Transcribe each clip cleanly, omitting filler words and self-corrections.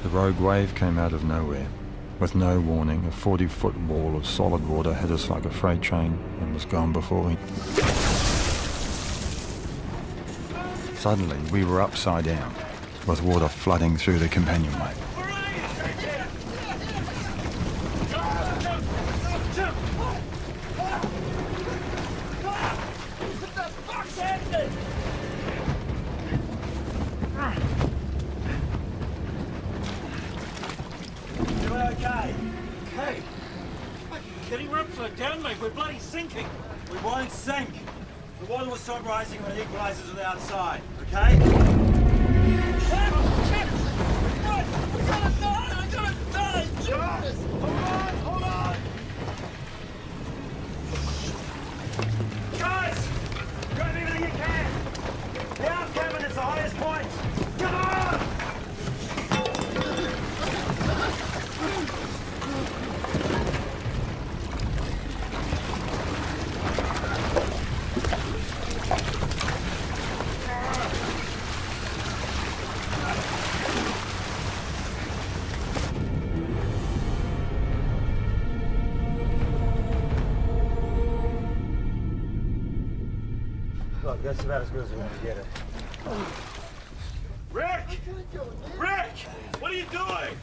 The rogue wave came out of nowhere. With no warning, a 40-foot wall of solid water hit us like a freight train and was gone before we... Suddenly, we were upside down, with water flooding through the companionway. We're bloody sinking. We won't sink. The water will stop rising when it equalizes with the outside, okay? I'm gonna die! Jesus! Hold on! Guys! Grab everything you can! The aft cabin is the highest point! Come on! Look, that's about as good as we're going to get it. Rick! Rick! What are you doing?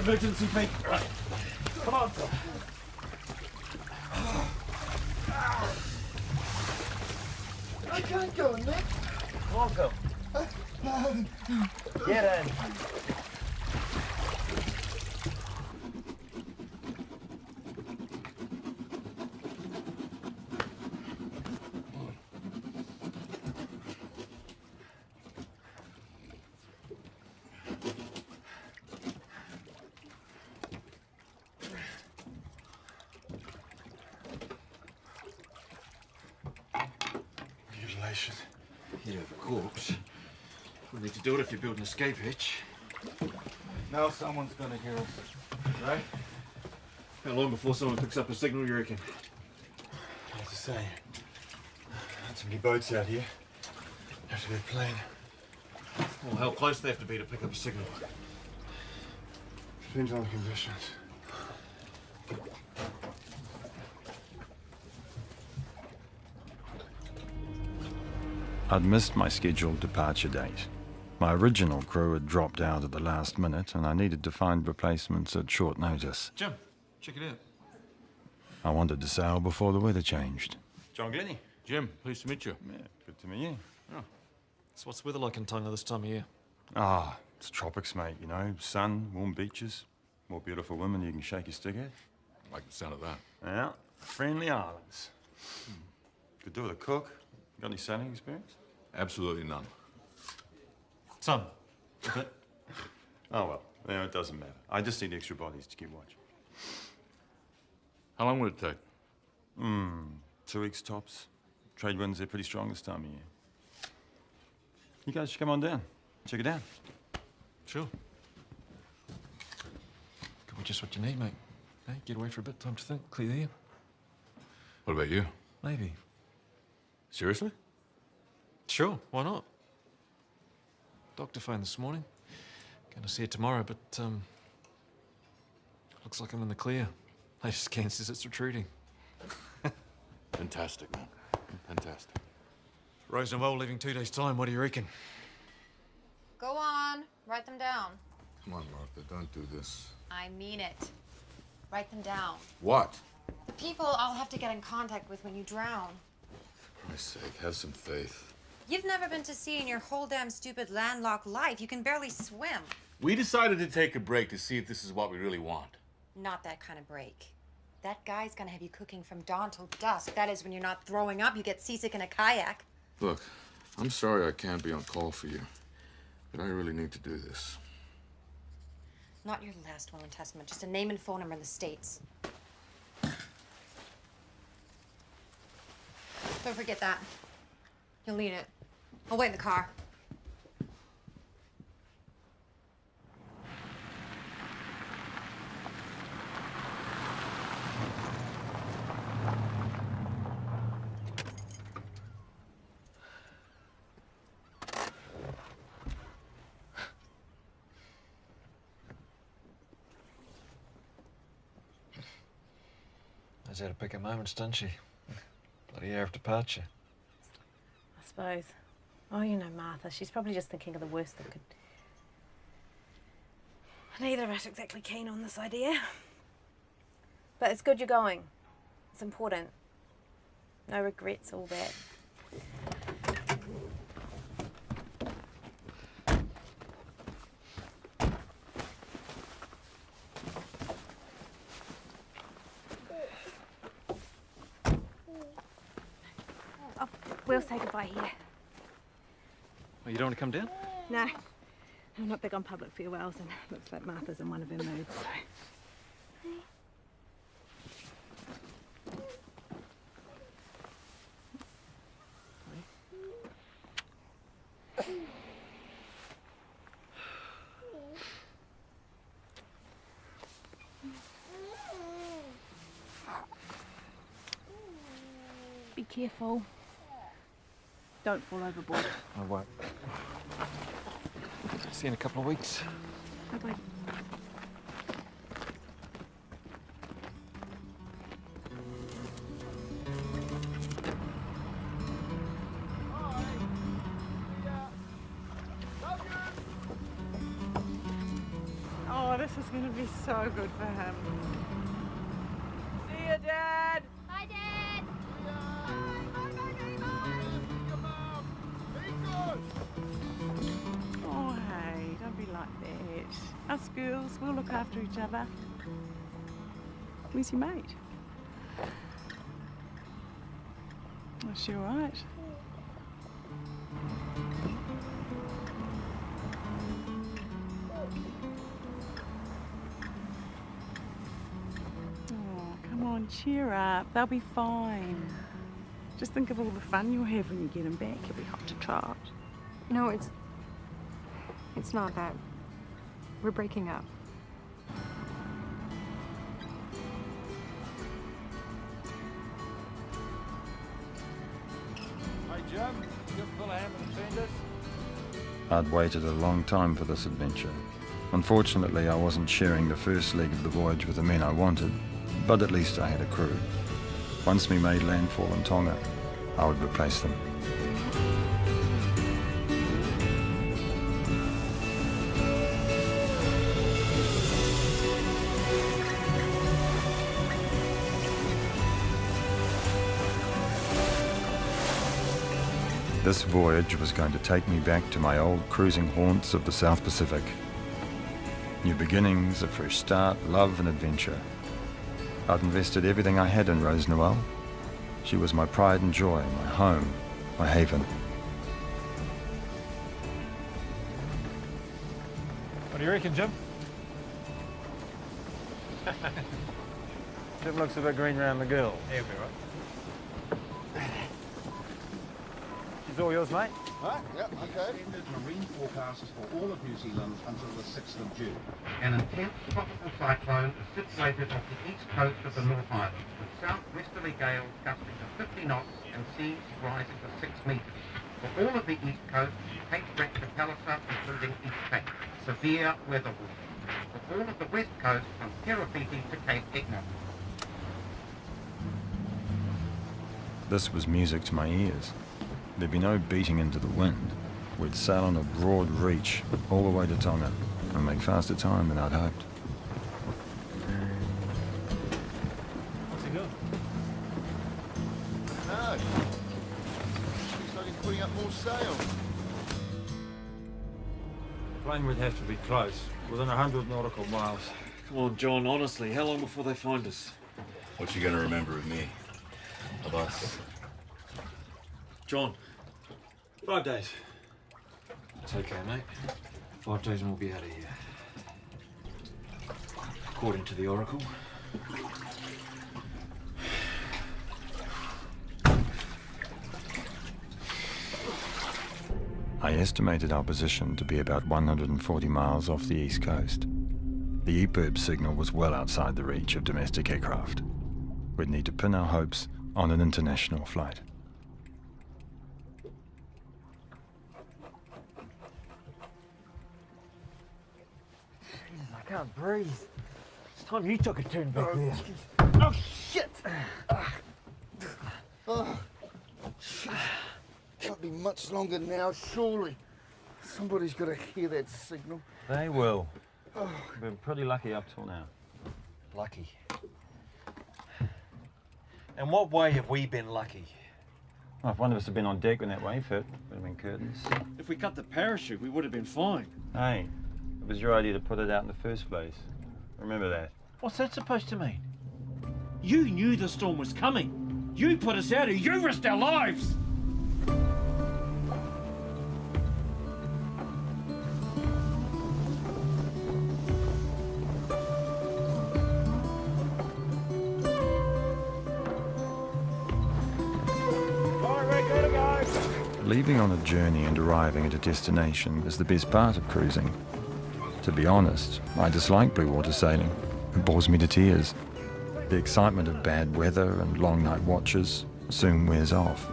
Emergency feet. Come on, Phil. I can't go, Nick. Come on, Phil. Get in. Yeah, of course. We need to do it if you build an escape hitch. Now someone's gonna hear us, right? How long before someone picks up a signal, you reckon? As I say, not too many boats out here. Have to be a plane. Well, how close they have to be to pick up a signal? Depends on the conditions. I'd missed my scheduled departure date. My original crew had dropped out at the last minute, and I needed to find replacements at short notice. Jim, check it out. I wanted to sail before the weather changed. John Glennie. Jim, pleased to meet you. Yeah, good to meet you. Oh. So what's the weather like in Tonga this time of year? Ah, it's tropics, mate, you know. Sun, warm beaches, more beautiful women you can shake your stick at. I like the sound of that. Yeah, friendly islands. Could do with a cook. Got any sailing experience? Absolutely none. Some. A bit. Oh, well, you know, it doesn't matter. I just need extra bodies to keep watch. How long would it take? 2 weeks tops. Trade winds are pretty strong this time of year. You guys should come on down. Check it out. Sure. Could be just what you need, mate. Hey, get away for a bit, time to think, clear the air. What about you? Maybe. Seriously? Sure, why not? Doctor phoned this morning. Gonna see it tomorrow, but, looks like I'm in the clear. Latest scan says it's retreating. Fantastic, man. Fantastic. Rose-Noëlle leaving 2 days' time, what do you reckon? Go on, write them down. Come on, Martha, don't do this. I mean it. Write them down. What? The people I'll have to get in contact with when you drown. For Christ's sake, have some faith. You've never been to sea in your whole damn stupid landlocked life. You can barely swim. We decided to take a break to see if this is what we really want. Not that kind of break. That guy's gonna have you cooking from dawn till dusk. That is when you're not throwing up, you get seasick in a kayak. Look, I'm sorry I can't be on call for you, but I really need to do this. Not your last will and testament, just a name and phone number in the States. Don't forget that. You'll need it. I'll wait in the car. Knows how to pick her moments, doesn't she? Bloody air of departure. I suppose. Oh, you know Martha. She's probably just thinking of the worst that could... Neither of us exactly keen on this idea. But it's good you're going. It's important. No regrets, all that. Oh, we'll say goodbye here. Oh, you don't want to come down? No. I'm not big on public farewells, and looks like Martha's in one of her moods, so... Be careful. Don't fall overboard. I won't. See you in a couple of weeks. Bye-bye. Oh, this is going to be so good for him. See you, Dad! Hi, Dad! Oh, hey, don't be like that. Us girls, we'll look after each other. Where's your mate? Oh, she all right? Oh, come on, cheer up. They'll be fine. Just think of all the fun you'll have when you get them back. It'll be hot to trot. No, it's not that. We're breaking up. Hey, Jim, you full of ham and fenders? I'd waited a long time for this adventure. Unfortunately, I wasn't sharing the first leg of the voyage with the men I wanted, but at least I had a crew. Once we made landfall in Tonga, I would replace them. This voyage was going to take me back to my old cruising haunts of the South Pacific. New beginnings, a fresh start, love and adventure. I'd invested everything I had in Rose-Noëlle. She was my pride and joy, my home, my haven. What do you reckon, Jim? Jim looks a bit green round the girl. Yeah, be right. She's all yours, mate. Huh? Yep, okay. Extended marine forecasts for all of New Zealand until the 6th of June. An intense tropical cyclone is situated off the east coast of the North Island, with southwesterly gales gusting to 50 knots and seas rising to 6 metres. For all of the east coast, Cape Breck to Palliser, including East Cape, severe weather warning. For all of the west coast, from Terrapiti to Cape Egmont. This was music to my ears. There'd be no beating into the wind. We'd sail on a broad reach all the way to Tonga and make faster time than I'd hoped. What's he doing? No. Looks like he's putting up more sail. The plane would have to be close, within 100 nautical miles. Come on, John, honestly, how long before they find us? What you gonna remember of me? Of us? John. 5 days. It's okay, mate. 5 days and we'll be out of here. According to the Oracle. I estimated our position to be about 140 miles off the east coast. The EPIRB signal was well outside the reach of domestic aircraft. We'd need to pin our hopes on an international flight. I can't breathe. It's time you took a turn back there. Oh, shit! Oh, shit. Can't be much longer now, surely. Somebody's got to hear that signal. They will. We've been pretty lucky up till now. Lucky. In what way have we been lucky? Well, if one of us had been on deck when that wave hit, would have been curtains. If we cut the parachute, we would have been fine. Hey, it was your idea to put it out in the first place. Remember that. What's that supposed to mean? You knew the storm was coming. You put us out here. You risked our lives. Leaving on a journey and arriving at a destination is the best part of cruising. To be honest, I dislike blue water sailing. It bores me to tears. The excitement of bad weather and long night watches soon wears off.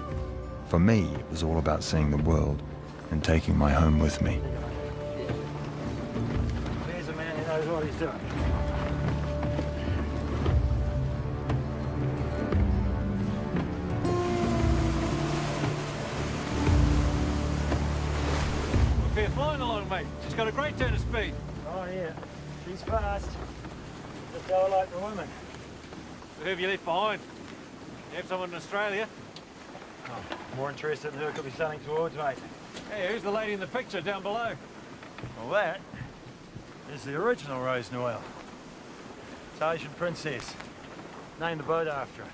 For me, it was all about seeing the world and taking my home with me. There's a man who knows what he's doing. We're flying along, mate. She's got a great turn of speed. Oh, yeah. She's fast. Just go like the women. Who have you left behind? You have someone in Australia? Oh, more interested in who it could be sailing towards, mate. Hey, who's the lady in the picture down below? Well, that is the original Rose-Noëlle. It's Asian princess. Named the boat after her.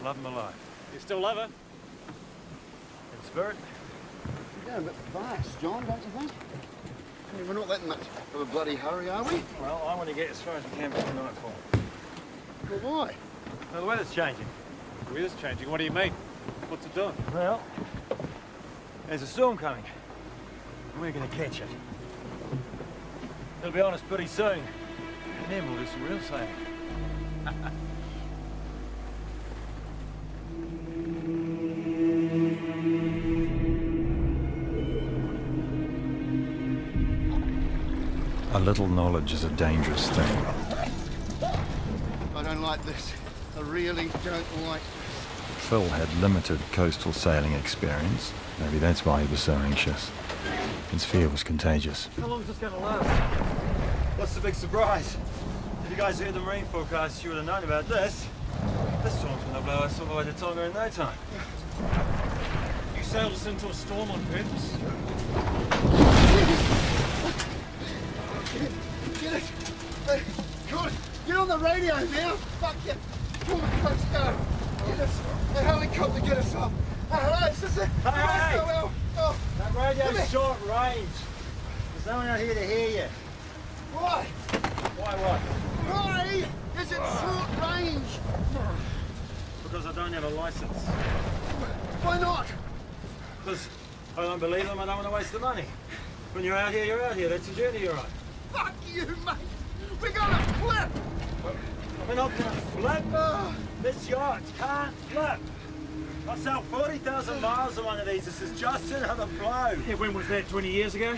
Love him alive. You still love her? In spirit. You're going a bit fast, John, don't you think? I mean, we're not that much of a bloody hurry, are we? Well, I want to get as far as we can before nightfall. Well, why? Well, the weather's changing. The weather's changing. What do you mean? What's it doing? Well, there's a storm coming. And we're going to catch it. It'll be on us pretty soon. And then we'll do some real sailing. A little knowledge is a dangerous thing. I don't like this. I really don't like this. Phil had limited coastal sailing experience. Maybe that's why he was so anxious. His fear was contagious. How long is this going to last? What's the big surprise? If you guys heard the marine forecast, you would have known about this. This storm's going to blow us all the way to Tonga in no time. You sailed us into a storm on purpose? Get it! Hey, God, get on the radio now! Fuck you! Call the Coast Guard! Get us! A helicopter, get us off! Hello, is this it? Hey! Oh, That radio's short range. There's no one out here to hear you. why? Why what? Why is it short range? Because I don't have a license. Why not? Because I don't believe them, I don't want to waste the money. When you're out here, you're out here. That's the journey you're on. Fuck you, mate! We're gonna flip! We're not going to flip. This yacht can't flip. I sailed 40,000 miles on one of these. This is just another blow. Yeah, when was that? 20 years ago?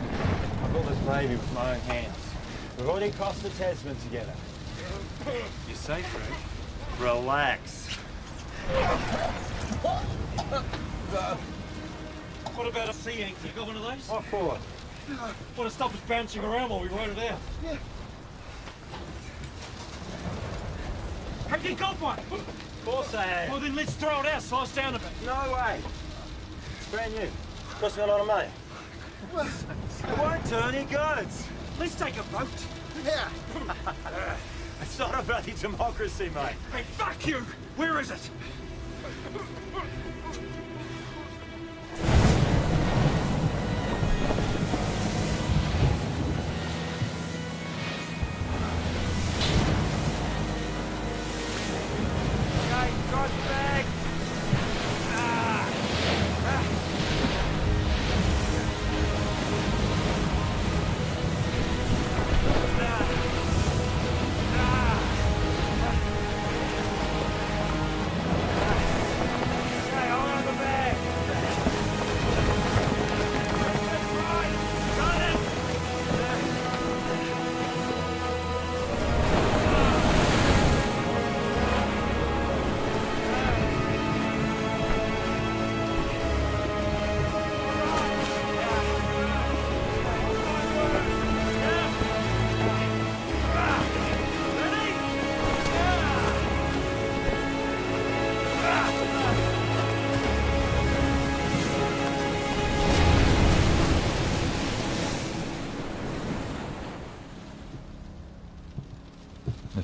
I built this baby with my own hands. We've already crossed the Tasman together. You're safe, Rick. Relax. What about a sea anchor? You got one of those? What for? Want to stop us bouncing around while we rode it out? Yeah. Have you got one? Of course I have. Well, then let's throw it out, slice down a bit. No way. It's brand new. Cost me a lot of money. It won't do any goods. Let's take a vote. Yeah. It's not a bloody democracy, mate. Hey, fuck you! Where is it?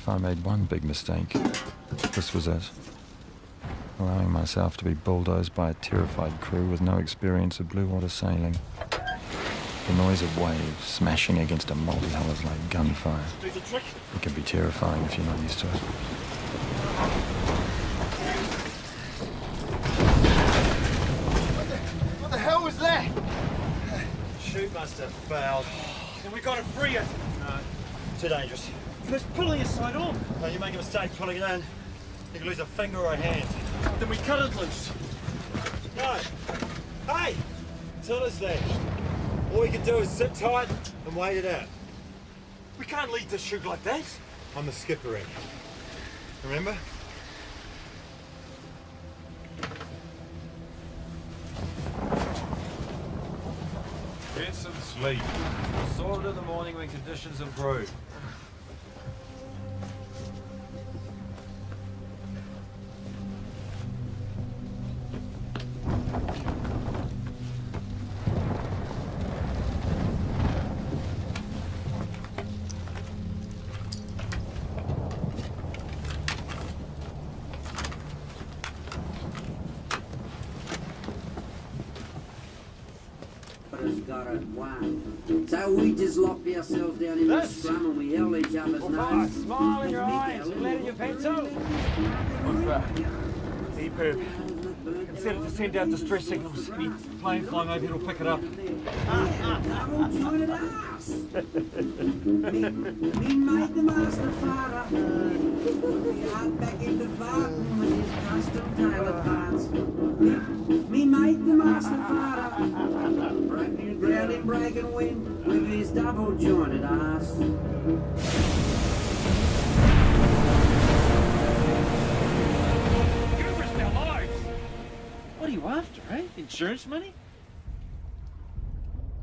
if I made one big mistake, this was it. Allowing myself to be bulldozed by a terrified crew with no experience of blue water sailing. The noise of waves smashing against a multi-hull is like gunfire. It can be terrifying if you're not used to it. What the hell was that? Chute must have failed. And we got to free it. No, too dangerous. Who's pulling your side on? No, you make a mistake pulling it in. You can lose a finger or a hand. Then we cut it loose. No. Hey! Tell us that. All we can do is sit tight and wait it out. We can't lead the chute like that. I'm the skipper, Ed. Remember? Get some sleep. We'll sort it in the morning when conditions improve. So we just locked ourselves down in the scrum and we held each other's nose. Smile in your eyes, lead in your pencil. What's that? E-perb. Set it to send out distress signals. Any plane flying over here will pick it up. Me made the master father. Me out back in the garden with his custom tailored parts. Me made the master father. Broke new ground in break and wind with his double jointed ass. You risked our lives. What are you after, eh? Insurance money?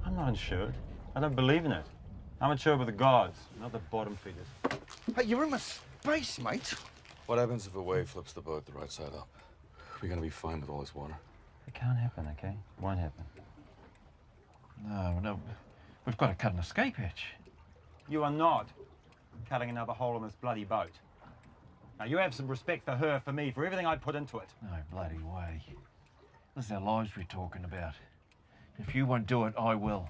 I'm not insured. I don't believe in it. I'm insured with the gods, not the bottom feeders. Hey, you're in my space, mate. What happens if a wave flips the boat the right side up? We're gonna be fine with all this water. It can't happen, okay? It won't happen. No. We've got to cut an escape hatch. You are not cutting another hole in this bloody boat. Now, you have some respect for her, for me, for everything I put into it. No bloody way. This is our lives we're talking about. If you won't do it, I will.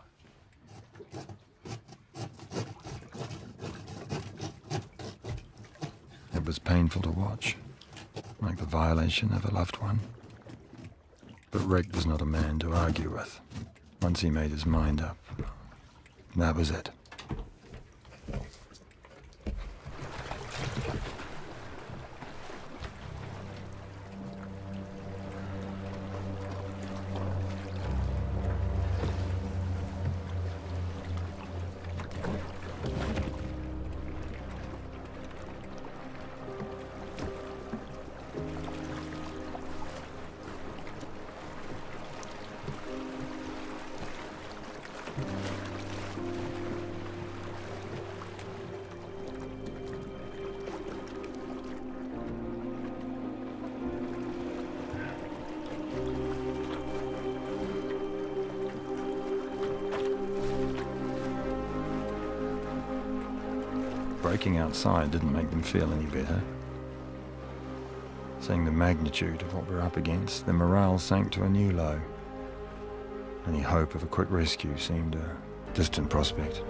It was painful to watch, like the violation of a loved one. But Rick was not a man to argue with. Once he made his mind up, that was it. Breaking outside didn't make them feel any better. Seeing the magnitude of what we're up against, their morale sank to a new low. Any hope of a quick rescue seemed a distant prospect.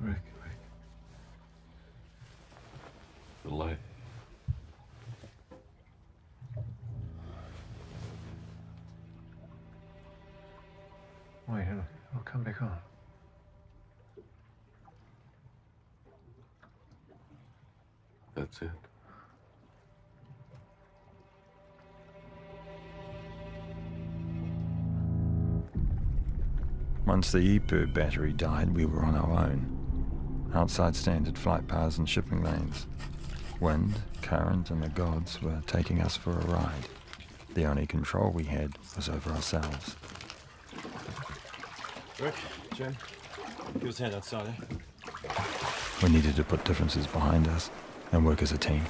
Rick. The light. Wait, it'll come back on. That's it. Once the E-perb battery died, we were on our own. outside standard flight paths and shipping lanes. Wind, current, and the gods were taking us for a ride. The only control we had was over ourselves. Rick, Jim, give us a hand outside, eh? We needed to put differences behind us and work as a team.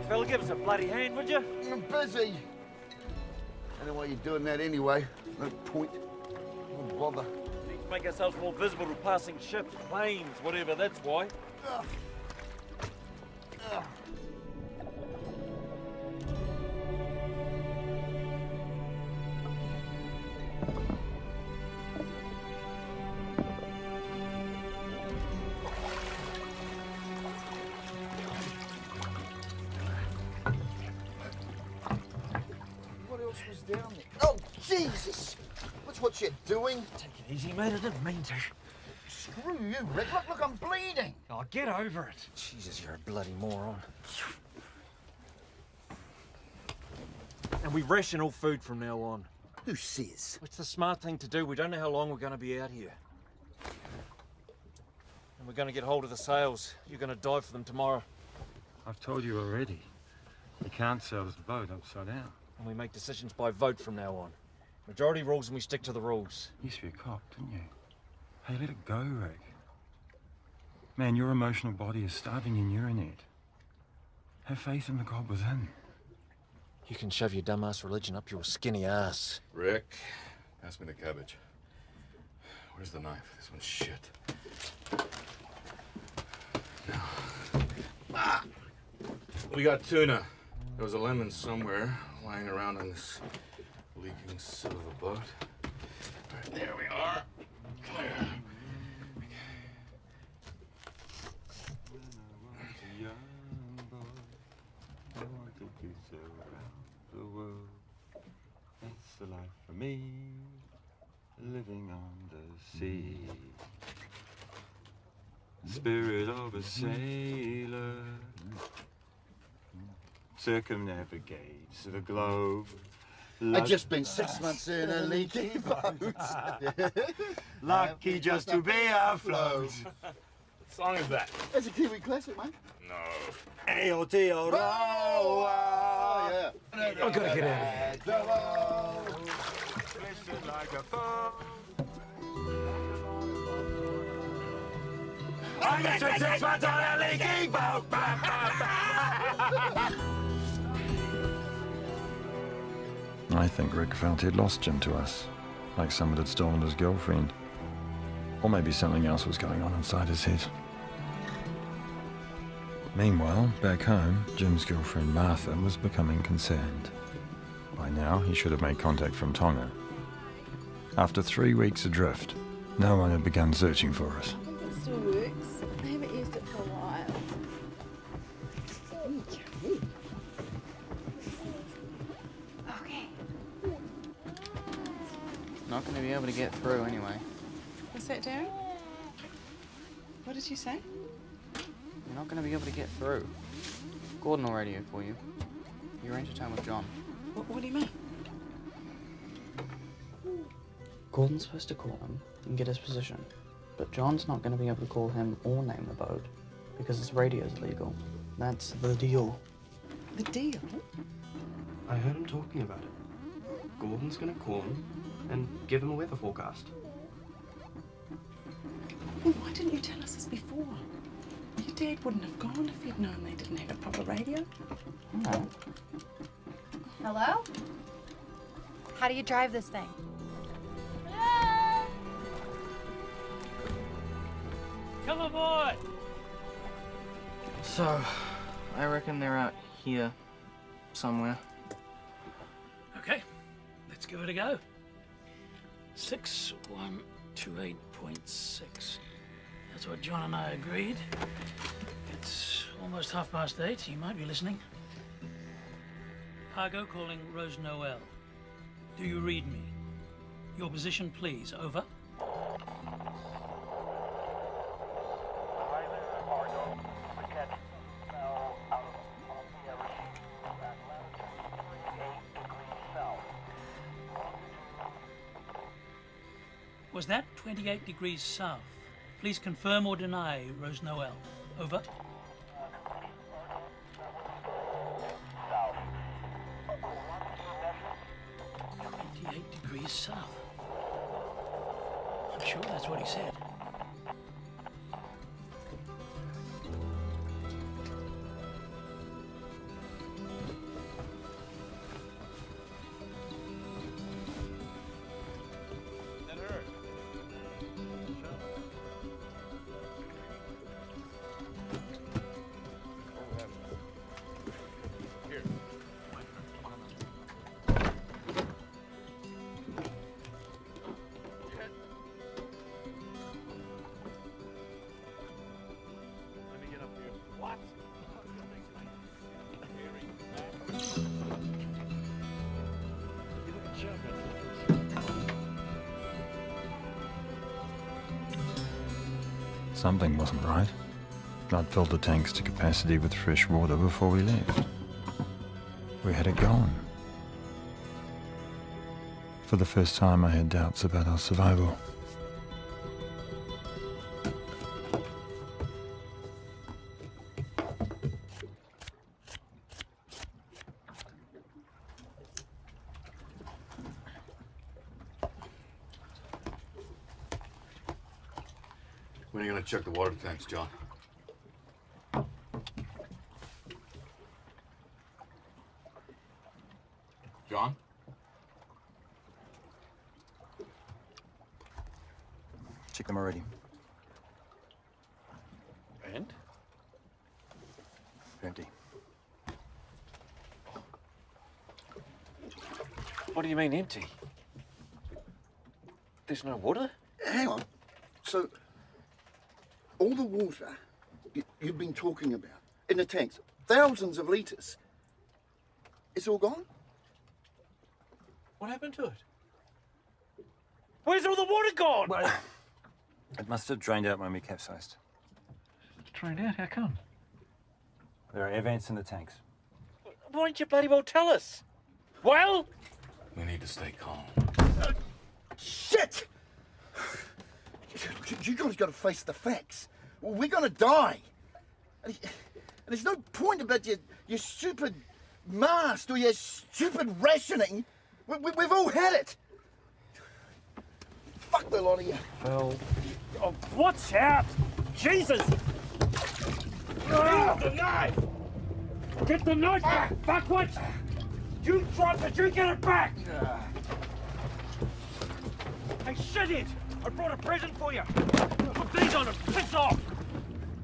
Fella, give us a bloody hand, would you? I'm busy. I don't know why you're doing that anyway. No point. No bother. Need to make ourselves more visible to passing ships, planes, whatever, that's why. Ugh. Ugh. Down there. Oh, Jesus! What's what you're doing? Take it easy, mate. I didn't mean to. Screw you, Rick. Look, I'm bleeding. Oh, get over it. Jesus, you're a bloody moron. And we ration all food from now on. Who says? It's the smart thing to do. We don't know how long we're going to be out here. And we're going to get hold of the sails. You're going to dive for them tomorrow. I've told you already. You can't sail this boat upside down. And we make decisions by vote from now on. Majority rules and we stick to the rules. You used to be a cop, didn't you? Hey, let it go, Rick. Man, your emotional body is starving in urinate. Have faith in the God within. You can shove your dumbass religion up your skinny ass. Rick, pass me the cabbage. Where's the knife? This one's shit. Ah! We got tuna. There was a lemon somewhere lying around on this leaking sill of a boat. Right, there we are. Clear. That's the life for me, living on the sea. Spirit of a sailor circumnavigates the globe. I've just been 6 months in a leaky boat. Lucky just to be afloat. What song is that? It's a Kiwi classic, mate. No. Aotearoa. Oh, yeah. I'm gonna get out of here. Listen like a boat. I got 6 months on a leaky boat. I think Rick felt he'd lost Jim to us, like someone had stolen his girlfriend. Or maybe something else was going on inside his head. Meanwhile, back home, Jim's girlfriend Martha was becoming concerned. By now, he should have made contact from Tonga. After 3 weeks adrift, no one had begun searching for us. I think it still works. I haven't used it for a while. not going to be able to get through anyway. What's that, Darren? What did you say? You're not going to be able to get through. Gordon will radio for you. You arrange a time with John. What do you mean? Gordon's supposed to call him and get his position, but John's not going to be able to call him or name the boat because his radio's illegal. That's the deal. The deal? I heard him talking about it. Gordon's going to call him and give him a weather forecast. Well, why didn't you tell us this before? Your dad wouldn't have gone if he'd known they didn't have a proper radio. Oh. Hello? How do you drive this thing? Come aboard! So, I reckon they're out here somewhere. Okay, let's give it a go. 6128.6. That's what John and I agreed. It's almost 8:30. You might be listening. Cargo calling Rose-Noëlle. Do you read me? Your position, please. Over. Was that 28 degrees south? Please confirm or deny, Rose-Noëlle. Over. 28 degrees south. I'm sure that's what he said. Something wasn't right. I'd filled the tanks to capacity with fresh water before we left. Where had it gone? For the first time, I had doubts about our survival. When are you going to check the water tanks, John? John? Check them already. And? Empty. What do you mean empty? There's no water? Hang on. So, all the water you've been talking about in the tanks, thousands of litres, it's all gone? What happened to it? Where's all the water gone? Well, it must have drained out when we capsized. It's drained out? How come? There are air vents in the tanks. Why didn't you bloody well tell us? Well? We need to stay calm. Shit! You guys got to face the facts. We're going to die. And there's no point about your stupid mast or your stupid rationing. We've all had it. Fuck the lot of you. Phil. Oh, watch out! Jesus! Ah! The knife! Get the knife back, fuckwit! You dropped it, you get it back! Hey, shit it! I brought a present for you! Put these on and piss off!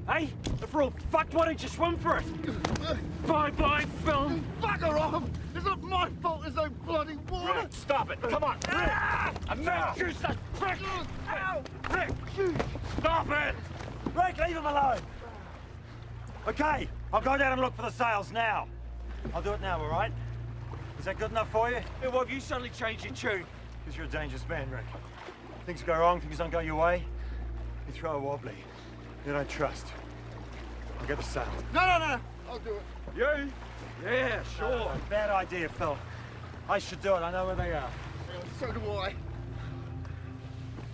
Hey, if we're all fucked, why don't you swim for it? Bye-bye, film! Bugger off! It's not my fault there's no bloody water! Rick, stop it! Come on, Rick! Enough! Juice that prick! Ow! Rick! Stop it! Rick, leave him alone! Okay, I'll go down and look for the sails now. I'll do it now, all right? Is that good enough for you? Hey, why have you suddenly changed your tune? Because you're a dangerous man, Rick. Things go wrong, things don't go your way. You throw a wobbly. You don't trust. I'll get the sail. No, I'll do it. You? Yeah, sure. Bad idea, Phil. I should do it. I know where they are. Yeah, so do I.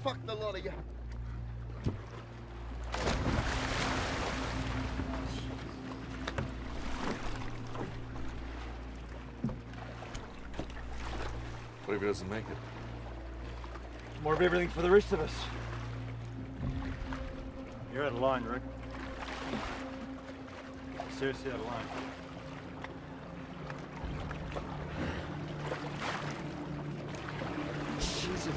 Fuck the lot of you. What if he doesn't make it? More of everything for the rest of us. You're out of line, Rick. Seriously out of line. Jesus.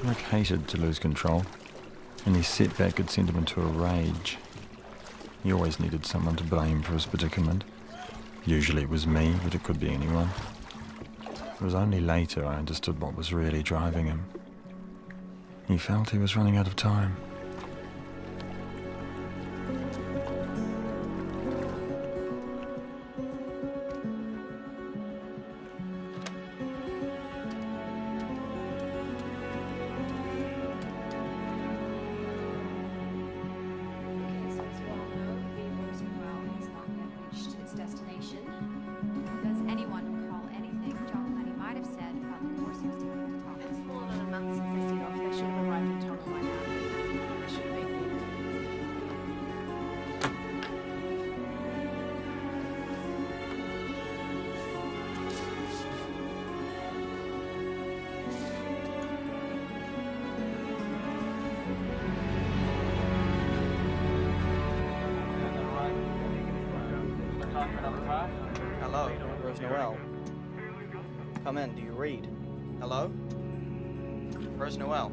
Rick hated to lose control, and his setback had sent him into a rage. He always needed someone to blame for his predicament. Usually it was me, but it could be anyone. It was only later I understood what was really driving him. He felt he was running out of time. Hello, Rose-Noëlle. Come in, do you read? Hello? Rose-Noëlle.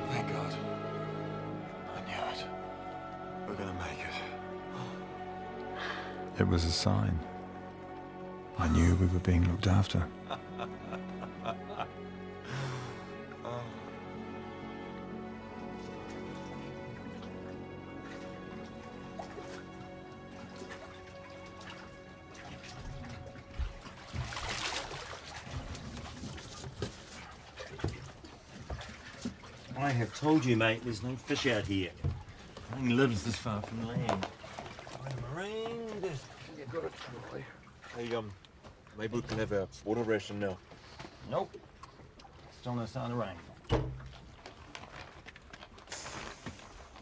Thank God. I knew it. We're gonna make it. It was a sign. I knew we were being looked after. I have told you, mate, there's no fish out here. Nothing lives this far from land. Marine, You gotta try. Hey, maybe we can have a water ration now. Nope. Still no sign of rain.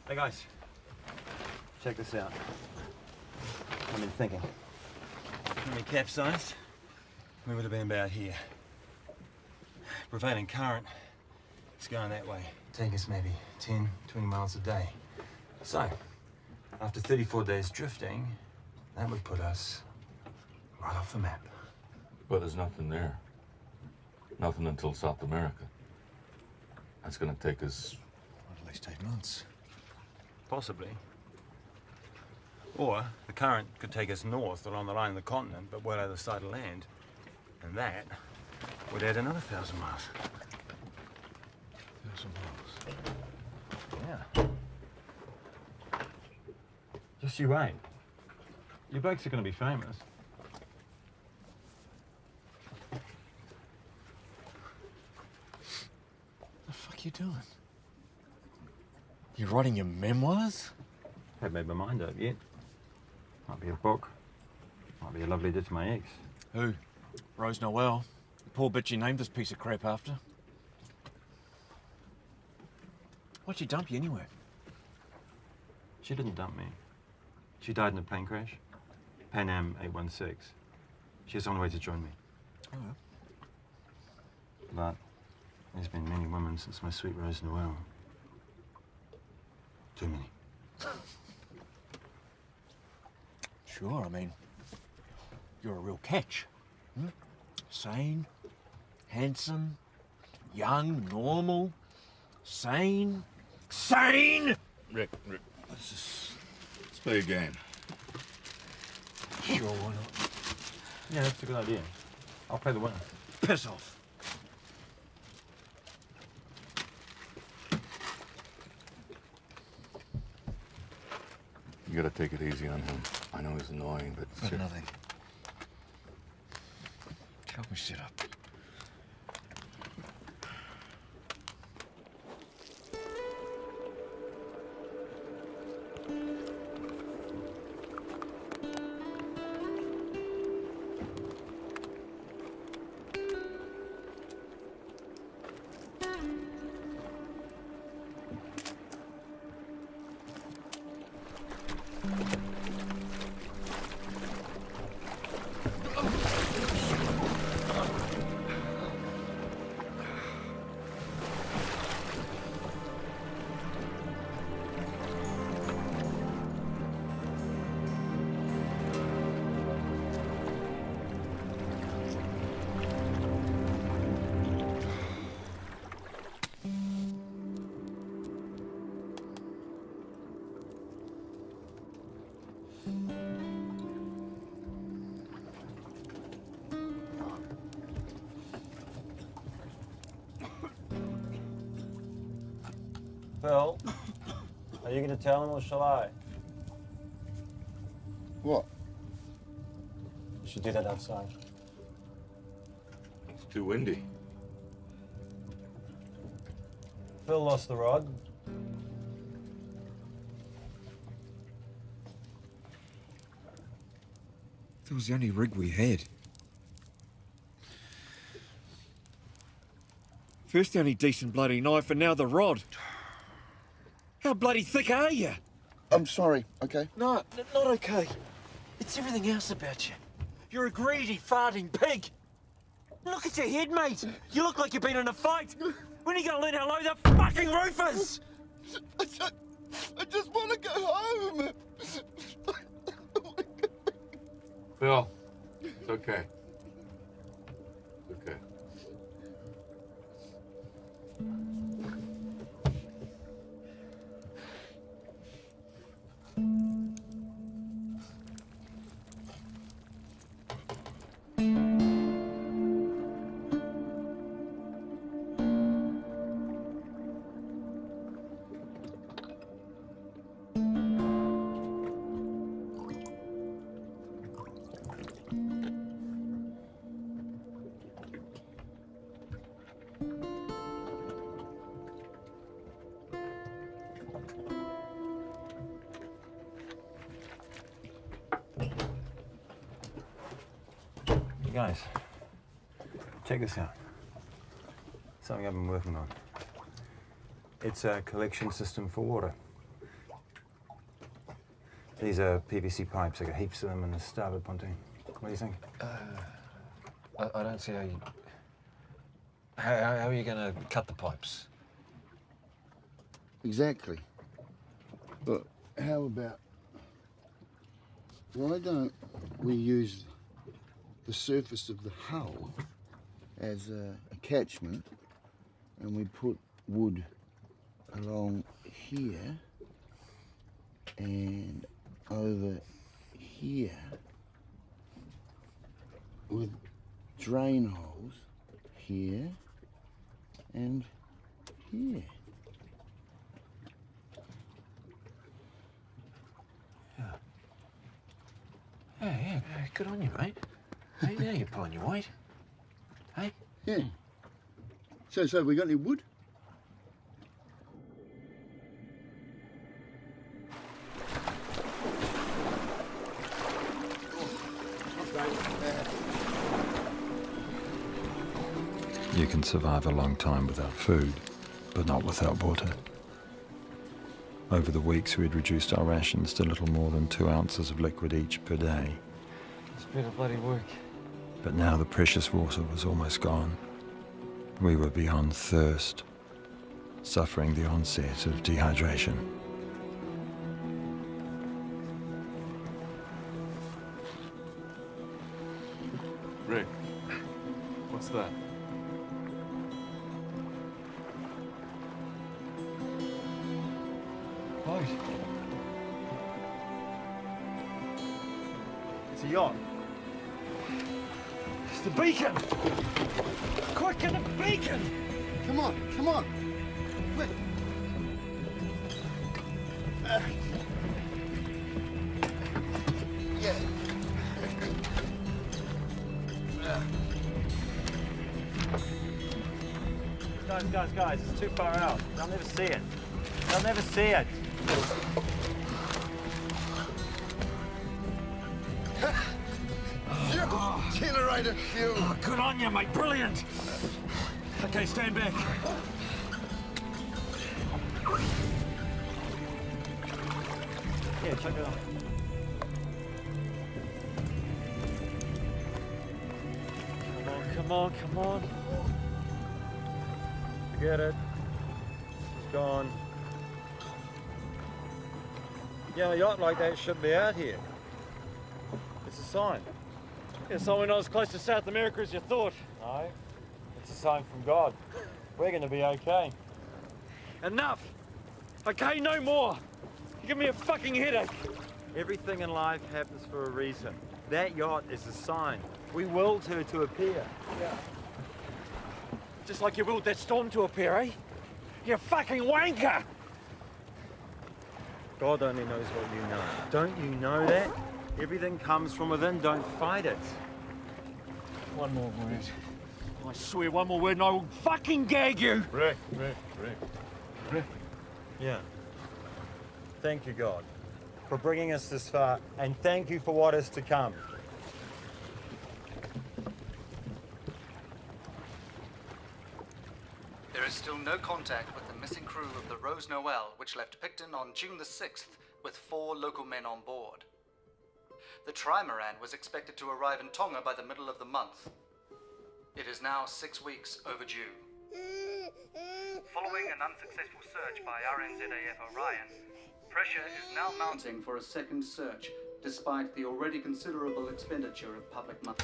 Hey, guys. Check this out. I've been thinking. When we capsized, we would have been about here. Prevailing current is going that way. Take us maybe 10, 20 miles a day. So, after 34 days drifting, that would put us right off the map. But there's nothing there. Nothing until South America. That's gonna take us at least 8 months. Possibly. Or the current could take us north along the line of the continent, but well other side of land. And that would add another 1,000 miles. 1,000 miles. Yeah. Just you wait. You blokes are going to be famous. What the fuck are you doing? You writing your memoirs? Haven't made my mind up yet. Might be a book. Might be a love letter to my ex. Who? Rose-Noëlle. The poor bitch you named this piece of crap after. Why'd she dump you anyway? She didn't dump me. She died in a plane crash. Pan Am 816. She's on her way to join me. Oh. But there's been many women since my sweet Rose-Noëlle. Too many. Sure, I mean, you're a real catch. Hmm? Sane, handsome, young, normal, sane. Sane! Rick, let's play a game. Sure, why not? Yeah, that's a good idea. I'll play the winner. Piss off. You gotta take it easy on him. I know he's annoying, but... Got nothing. Help me sit up. Phil, are you going to tell him or shall I? What? You should do that outside. It's too windy. Phil lost the rod. That was the only rig we had. First the only decent bloody knife and now the rod. How bloody thick are you? I'm sorry, okay? No, not okay. It's everything else about you. You're a greedy, farting pig. Look at your head, mate. You look like you've been in a fight. When are you going to learn how low the fucking roof is? I just want to go home. Phil, it's okay. It's okay. Guys, check this out. Something I've been working on. It's a collection system for water. These are PVC pipes. I got heaps of them in the starboard pontoon. What do you think? I don't see how you... How are you going to cut the pipes? Exactly. But how about... Why don't we use the surface of the hull as a catchment, and we put wood along here and over here with drain holes here and here. Yeah, good on you, mate. Hey, now you're pulling your weight. Hey? Yeah. So we got any wood? You can survive a long time without food, but not without water. Over the weeks, we'd reduced our rations to little more than 2 ounces of liquid each per day. It's better bloody work. But now the precious water was almost gone. We were beyond thirst, suffering the onset of dehydration. Rick, what's that? Right. It's a yacht. It's the beacon! Quicker, the beacon! Come on, come on. Wait. Yeah. Guys, it's too far out. They'll never see it. They'll never see it. Generator fuel. Oh, good on you, mate. Brilliant. Okay, stand back. Yeah, check it out. Come on, come on. Forget it. It's gone. Yeah, a yacht like that shouldn't be out here. It's a sign. Yeah, so we're not as close to South America as you thought. No, it's a sign from God. We're going to be okay. Enough! Okay, no more! You give me a fucking headache. Everything in life happens for a reason. That yacht is a sign. We willed her to appear. Yeah. Just like you willed that storm to appear, eh? You fucking wanker! God only knows what you know. Don't you know that? Everything comes from within. Don't fight it. One more word. I swear, one more word and I will fucking gag you! Rick. Yeah. Thank you, God, for bringing us this far, and thank you for what is to come. There is still no contact with the missing crew of the Rose-Noëlle, which left Picton on June the 6th with 4 local men on board. The trimaran was expected to arrive in Tonga by the middle of the month. It is now 6 weeks overdue. Following an unsuccessful search by RNZAF Orion, pressure is now mounting for a second search, despite the already considerable expenditure of public money.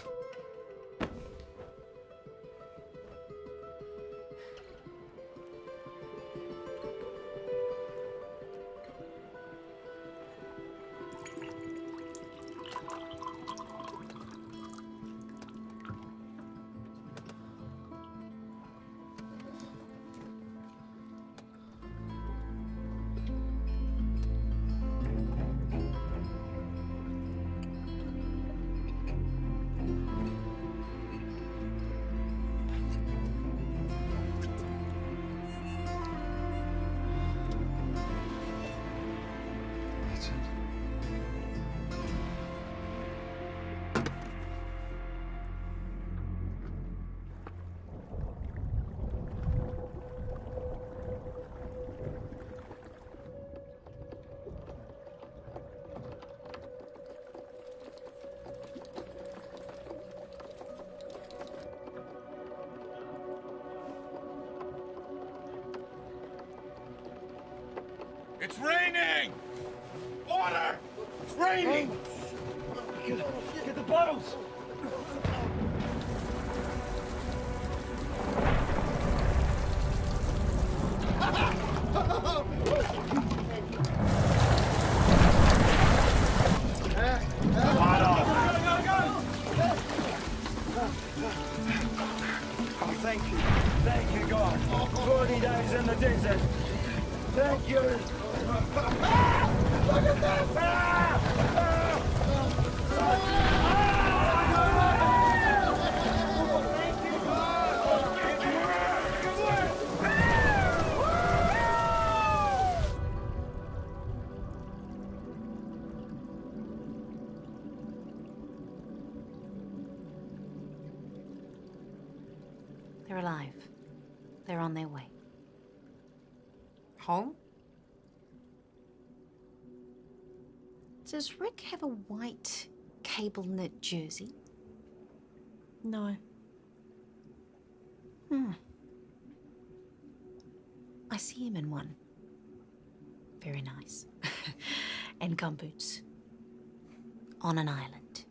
It's raining! Water! It's raining! Get the bottles! Oh, thank you, God. 40 days in the desert. Thank you. Look at that! They're alive. They're on their way. Home? Does Rick have a white cable knit jersey? No. I see him in one. Very nice. And gumboots. On an island.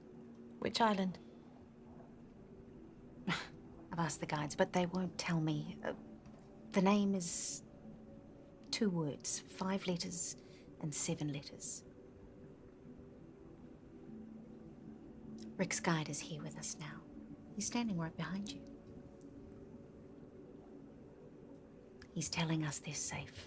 Which island? I've asked the guides, but they won't tell me. The name is 2 words, 5 letters and 7 letters. Rick's guide is here with us now. He's standing right behind you. He's telling us they're safe.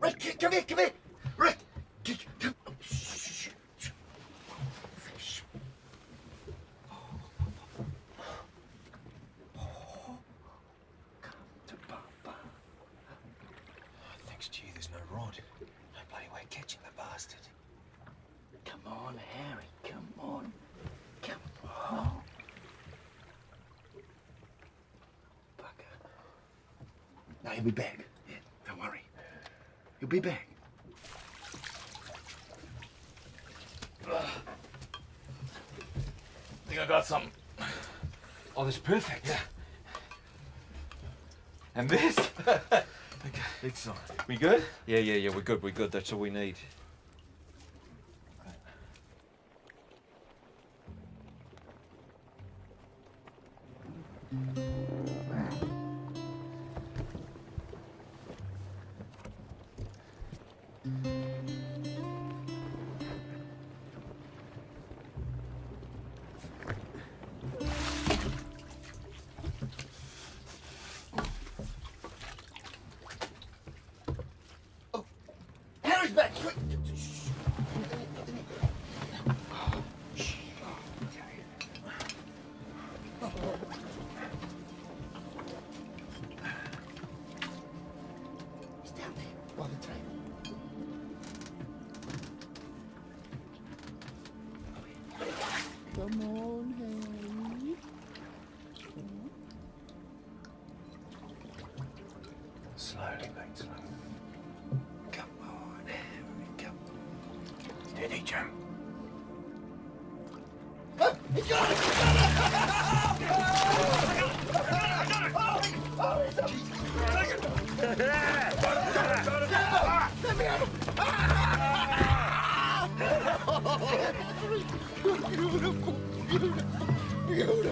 Rick, come here! Rick! Come. Oh, shh. Thanks to you, there's no rod. No bloody way of catching the bastard. Come on, Harry, come on. Come on. Bugger. Now he'll be back. Yeah, don't worry. He'll be back. I think I got something. Oh, that's perfect. Yeah. And this? Okay. Excellent. We good? Yeah, we're good. That's all we need. Harry's back! He's down there, by the table. Come on, Harry. Slowly, mate, slowly. Come on, Harry, come on. Steady, Jim. He got it! Let me out! Beautiful.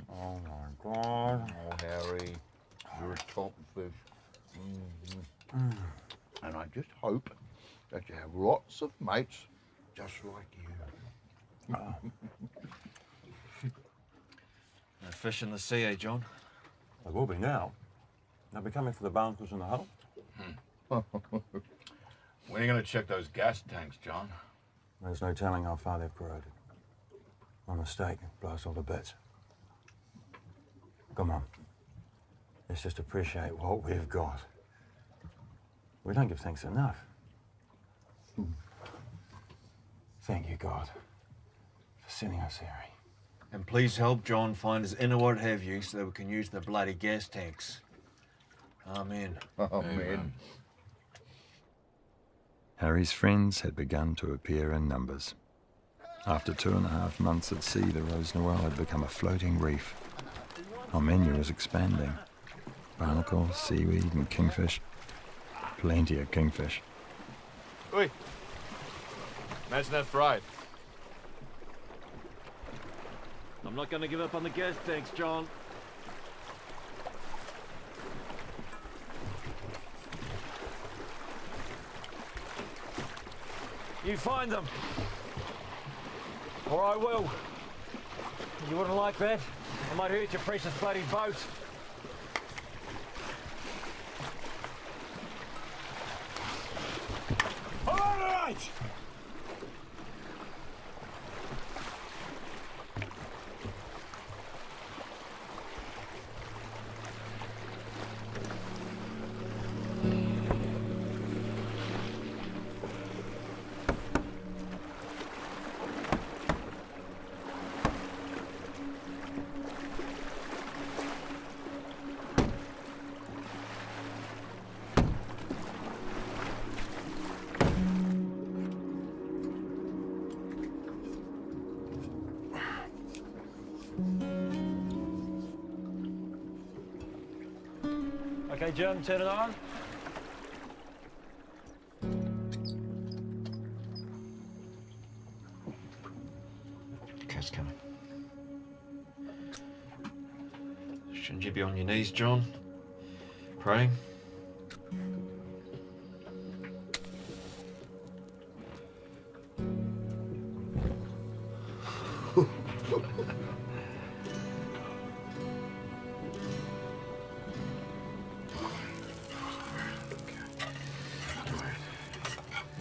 Oh my God. Oh, Harry, you're a top fish. And I just hope that you have lots of mates just like you. No fish in the sea, eh, John? There will be now. They'll be coming for the barnacles in the hull. When are you going to check those gas tanks, John? There's no telling how far they've corroded. One mistake blows all to bits. Come on. Let's just appreciate what we've got. We don't give thanks enough. Thank you, God, for sending us here. And please help John find his inner what have you so that we can use the bloody gas tanks. Amen. Amen. Harry's friends had begun to appear in numbers. After 2.5 months at sea, the Rose-Noëlle had become a floating reef. Our menu was expanding. Barnacles, seaweed and kingfish. Plenty of kingfish. Oi! Imagine that fried. I'm not going to give up on the gas tanks, John. You find them. Or I will. You wouldn't like that? I might hurt your precious bloody boat. All right! Okay, Jim, turn it on. Cat's coming. Shouldn't you be on your knees, John? Praying?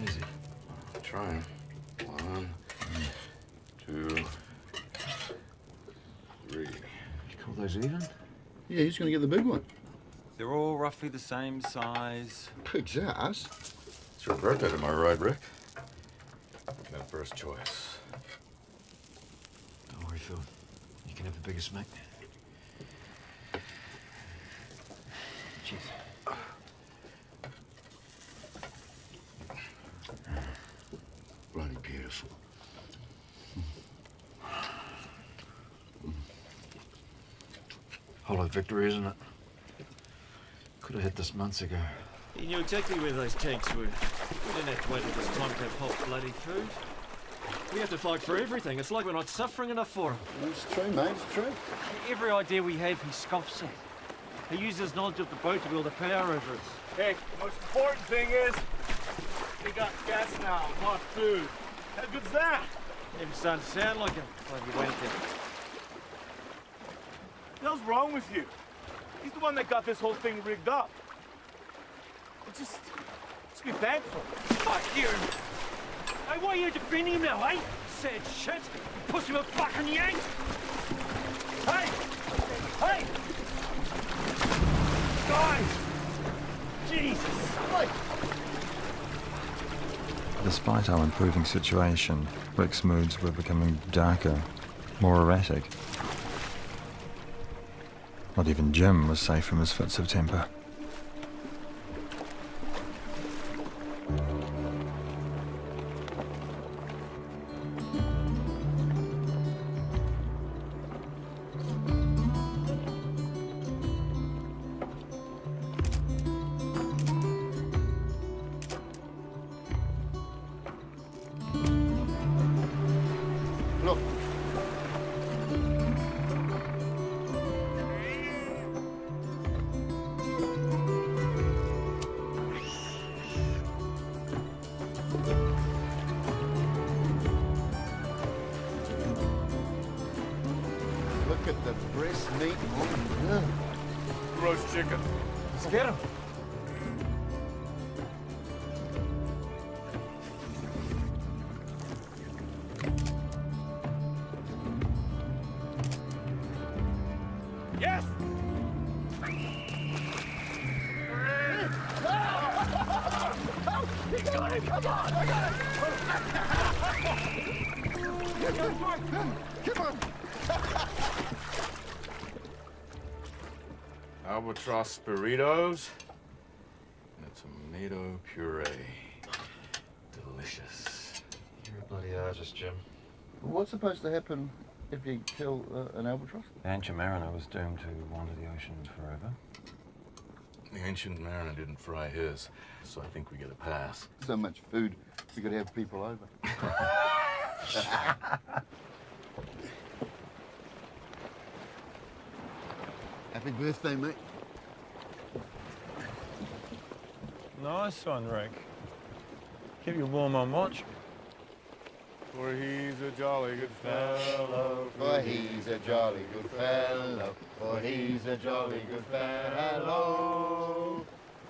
Easy. Trying. 1, 2, 3. You call those even? Yeah, who's going to get the big one? They're all roughly the same size. Pig's ass. It's your birthday tomorrow, right, Rick? You can have first choice. Don't worry, Phil. You can have the biggest, mate. Cheers. Bloody beautiful. Hollow victory, isn't it? Could have hit this months ago. You knew exactly where those tanks were. We didn't have to wait all this time to have hot bloody food. We have to fight for everything. It's like we're not suffering enough for him. It's true, mate, it's true. Every idea we have, he scoffs at. He uses his knowledge of the boat to wield the power over us. Hey, the most important thing is we got gas now, not food. How good's that? Even starting to sound like him. Bloody wanker. What the hell's wrong with you? He's the one that got this whole thing rigged up. Just be thankful. Fuck you! Hey, why are you defending him now, eh? Sad shit! You pussy with fucking yank! Hey! Hey! Guys! Jesus! Hey! Despite our improving situation, Rick's moods were becoming darker, more erratic. Not even Jim was safe from his fits of temper. Look. Look at the breast meat. Roast chicken. Let's get him. Yes! You got him! Come on! I got him! Come on! Albatross burritos and a tomato puree. Delicious. You're a bloody artist, Jim. What's supposed to happen if you kill an albatross? The ancient mariner was doomed to wander the ocean forever. The ancient mariner didn't fry his, so I think we get a pass. So much food, we could have people over. Happy birthday, mate. Nice one, Rick. Keep you warm on watch. For he's a jolly good fellow. For he's a jolly good fellow. For he's a jolly good fellow.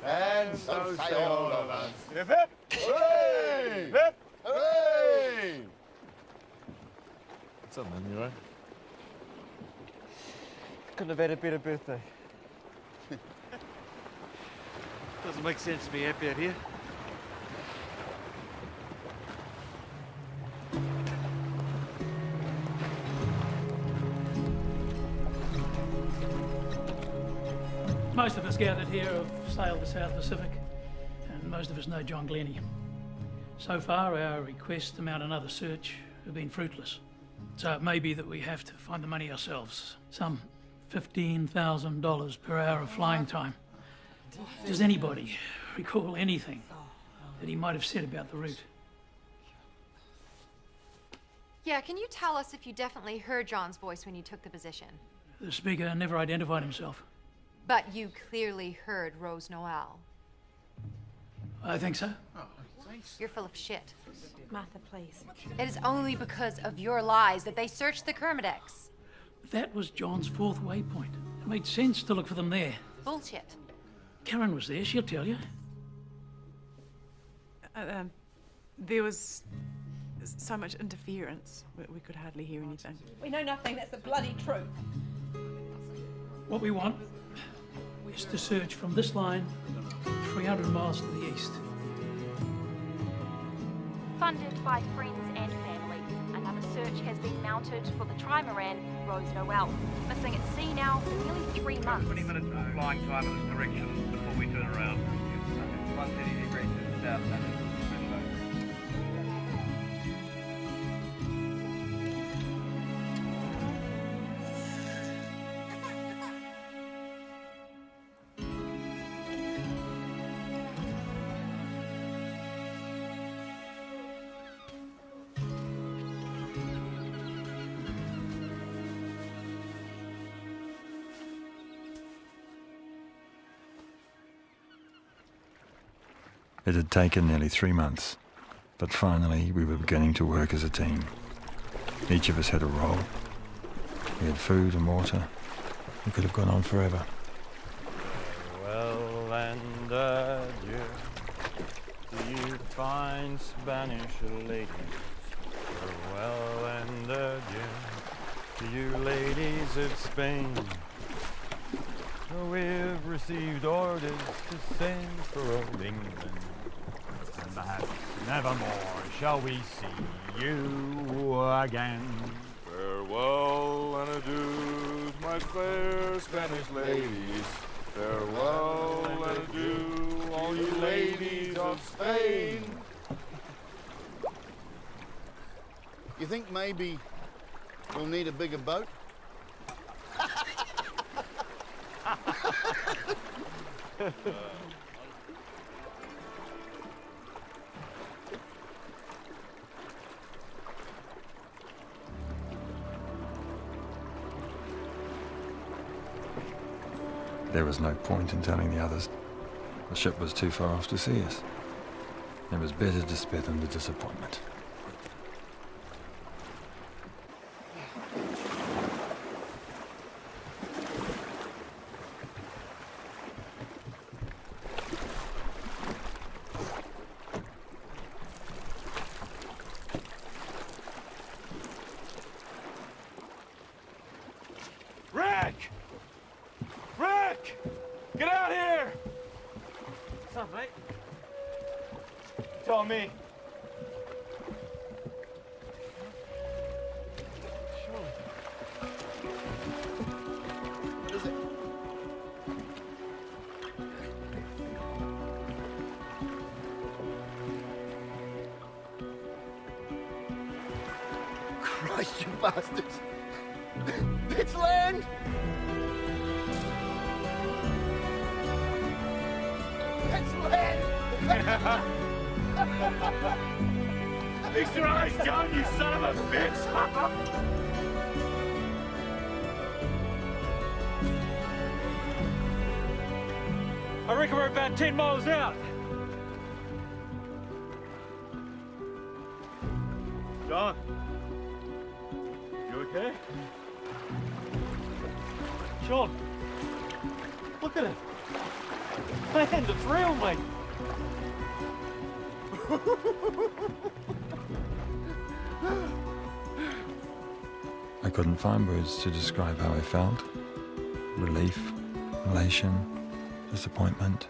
And so say all of us. Hip hip! Hooray! Hip! Hooray! What's up, man? You all right? Couldn't have had a better birthday. Doesn't make sense to be happy out here. Most of us gathered here have sailed the South Pacific, and most of us know John Glennie. So far, our requests to mount another search have been fruitless. So it may be that we have to find the money ourselves. Some $15,000 per hour of flying time. Does anybody recall anything that he might have said about the route? Yeah, can you tell us if you definitely heard John's voice when you took the position? The speaker never identified himself. But you clearly heard Rose-Noëlle. I think so. You're full of shit. Martha, please. It is only because of your lies that they searched the Kermidex. That was John's fourth waypoint. It made sense to look for them there. Bullshit. Karen was there, she'll tell you. There was so much interference, we could hardly hear anything. We know nothing, that's the bloody truth. What we want is to search from this line 300 miles to the east. Funded by friends and family, another search has been mounted for the trimaran Rose-Noëlle. Missing at sea now for nearly 3 months. 20 minutes of flying time in this direction before we turn around. 130 degrees to the south, It had taken nearly 3 months, but finally we were beginning to work as a team. Each of us had a role. We had food and water. We could have gone on forever. Farewell and adieu to you fine Spanish ladies. Farewell and adieu to you ladies of Spain. We've received orders to send for old England. And perhaps nevermore shall we see you again. Farewell and adieu, my fair Spanish ladies. Farewell and adieu, all you ladies of Spain. You think maybe we'll need a bigger boat? There was no point in telling the others. The ship was too far off to see us. It was better to spare them the disappointment. Get out here! What's up, mate? Tell me. Sure. What is it? Christ, you bastards! It's land! Fix your eyes, John, you son of a bitch! I reckon we're about 10 miles out. John, you okay? Sean, look at it. Man, it's real, mate. I couldn't find words to describe how I felt. Relief, elation, disappointment.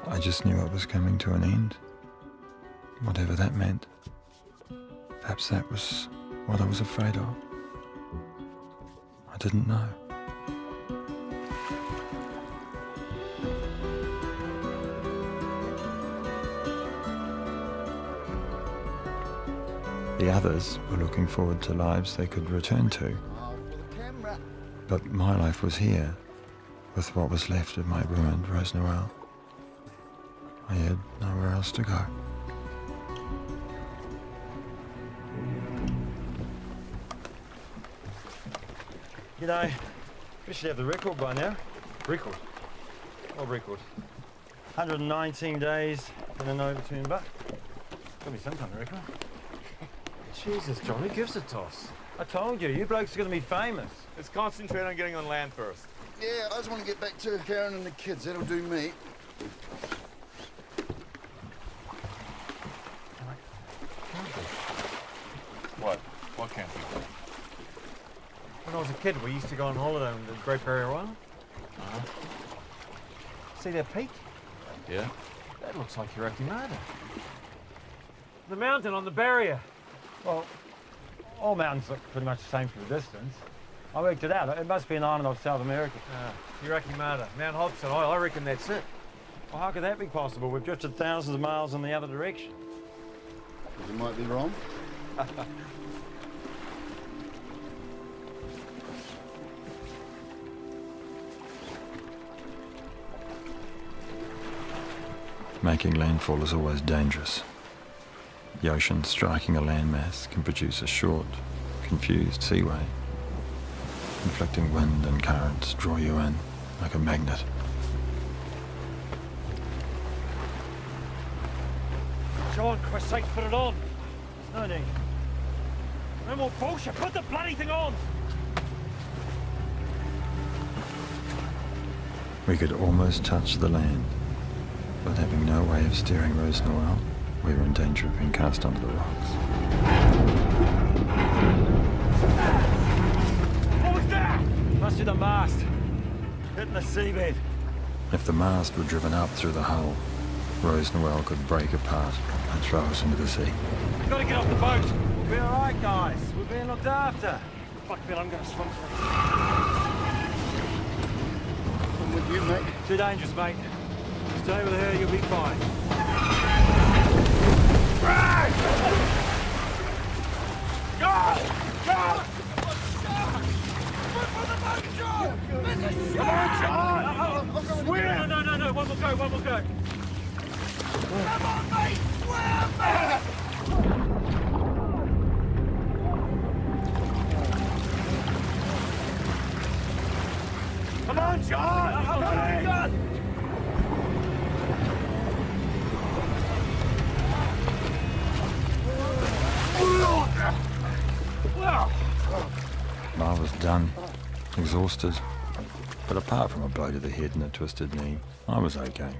I just knew it was coming to an end. Whatever that meant. Perhaps that was what I was afraid of. I didn't know. The others were looking forward to lives they could return to. But my life was here, With what was left of my ruined Rose-Noëlle, I had nowhere else to go. You know, we should have the record by now. Record? What record? 119 days in an overturned buck. Got me some kind of record. Jesus, John, who gives a toss? I told you blokes are going to be famous. Let's concentrate on getting on land first. Yeah, I just want to get back to Karen and the kids. That'll do me. What? What can't be done? When I was a kid, we used to go on holiday on the Great Barrier Island. See that peak? Yeah? That looks like Iraqi murder. The mountain on the barrier. Well, all mountains look pretty much the same from a distance. I worked it out. It must be an island of South America. Iraqi murder. Mount Hobson. I reckon that's it. Well, how could that be possible? We've drifted thousands of miles in the other direction. You might be wrong. Making landfall is always dangerous. The ocean striking a landmass can produce a short, confused seaway. Conflicting wind and currents draw you in like a magnet. John, Christ's sake, put it on. There's no need. No more bullshit. Put the bloody thing on. We could almost touch the land, but having no way of steering Rose-Noëlle, we were in danger of being cast under the rocks. What was that? Must be the mast. Hitting the seabed. If the mast were driven up through the hull, Rose-Noëlle could break apart and throw us into the sea. We've got to get off the boat. We'll be all right, guys. We're being looked after. Fuck, man, I'm going to swim for it. I'm with you, mate. Too dangerous, mate. Stay with her, you'll be fine. Right! Go! Go! No, one more go. Come on, mate! Come on, John! Come on, John! I was done, exhausted, but apart from a blow to the head and a twisted knee, I was okay.